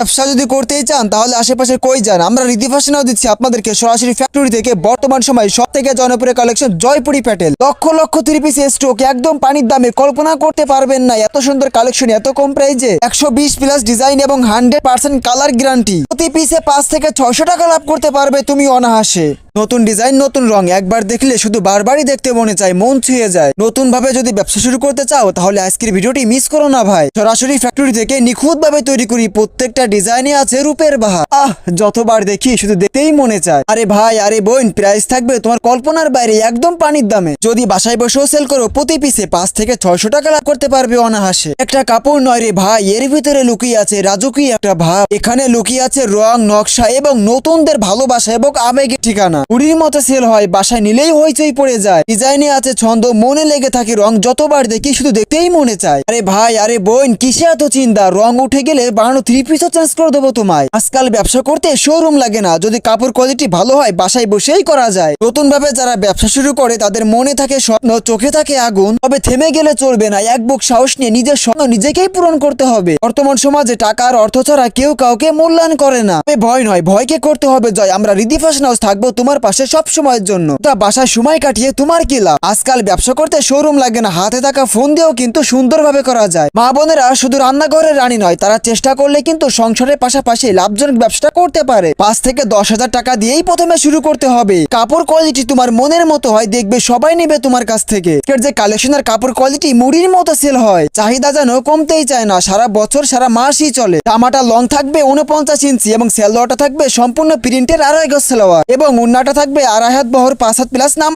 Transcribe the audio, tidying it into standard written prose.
ব্যবসা যদি করতেই চান তাহলে আশেপাশে কই যান, আমরা রিদি ফ্যাশনেও দিচ্ছি আপনাদেরকে সরাসরি ফ্যাক্টরি থেকে বর্তমান সময় সব থেকে জনপ্রিয় collection Jaipuri Patel. Lakh lakh 3 piece stock একদম পানির দামে, কল্পনা করতে পারবেন না এত সুন্দর কালেকশন এত কম প্রাইজে। 120 প্লাস ডিজাইন এবং 100% কালার গ্যারান্টি। প্রতি পিসে 5 থেকে 600 টাকা লাভ করতে পারবে তুমি অনায়াসে। নতুন ডিজাইন নতুন রং একবার দেখলে শুধু বারবারই দেখতে মনে চায়, মন ছুঁয়ে যায়। নতুন ভাবে যদি ব্যবসা শুরু করতে চাও তাহলে আজকের ভিডিওটি মিস করো না ভাই। সরাসরি ফ্যাক্টরি থেকে নিখুঁত ভাবে তৈরি করি, প্রত্যেকটা ডিজাইনে আছে রূপের বাহার। যতবার দেখি শুধু দেখতেই মনে চায়। আরে ভাই আরে বোন, প্রাইস থাকবে তোমার কল্পনার বাইরে, একদম পানির দামে। যদি বাসায় বসেও সেল করো প্রতি পিসে 5 থেকে 600 টাকা লাভ করতে পারবে অনায়াসে। একটা কাপড় নয় রে ভাই, এর ভিতরে লুকিয়ে আছে রাজকীয় একটা ভাব। এখানে লুকিয়ে আছে রং, নকশা এবং নতুনদের ভালোবাসা এবং আবেগের ঠিকানা। উড়ির মতো সেল হয়, বাসায় নিলেই হইচই পড়ে যায়। ডিজাইনে আছে ছন্দ, মনে লেগে থাকে রং, যতবার দেখি শুধু দেখতেই মনে চায়। আরে ভাই আরে বোন, কিসে এত চিন্তা? রং উঠে গেলে বানানো 3 পিসও চেঞ্জ করে দেবো তোমায়। আজকাল ব্যবসা করতে শোরুম লাগে না, যদি কাপড় কোয়ালিটি ভালো হয় বাসায় বসেই করা যায়। নতুন ভাবে যারা ব্যবসা শুরু করে তাদের মনে থাকে স্বপ্ন, চোখে থাকে আগুন, তবে থেমে গেলে চলবে না। এক বুক সাহস নিয়ে নিজের স্বপ্ন নিজেকেই পূরণ করতে হবে। বর্তমান সমাজে টাকা আর অর্থ ছাড়া কেউ কাউকে মূল্যায়ন করে না। ভয় নয়, ভয়কে করতে হবে জয়। আমরা রিদি ফ্যাশন হাউস থাকবো তোমার পাশে সব সময়ের জন্য। তা বাসায় সময় কাটিয়ে তোমার কি লাভ? আজকাল ব্যবসা করতে শোরুম লাগে না, হাতে থাকা ফোন দিয়েও কিন্তু সুন্দরভাবে করা যায়। মা বোনেরা শুধু রান্নাঘরের রানী নয়, তারা চেষ্টা করলে কিন্তু সংসারের পাশাপাশি লাভজনক ব্যবসাটা করতে পারে। 5 থেকে 10,000 টাকা দিয়েই প্রথমে শুরু করতে হবে। কাপড় কোয়ালিটি তোমার মনের মতো হয়, দেখবে সবাই নেবে তোমার কাছ থেকে। যে কালেকশনের কাপড় কোয়ালিটি মুড়ির মতো সেল হয়, চাহিদা যেন কমতেই চায় না, সারা বছর সারা মাসই চলে। জামাটা লং থাকবে 49 ইঞ্চি এবং সালোয়ারটা থাকবে সম্পূর্ণ প্রিন্টের 2.5 গজ সালোয়ার এবং ওড়নাটা থাকবে 2.5 হাত বহর 5 হাত প্লাস নাম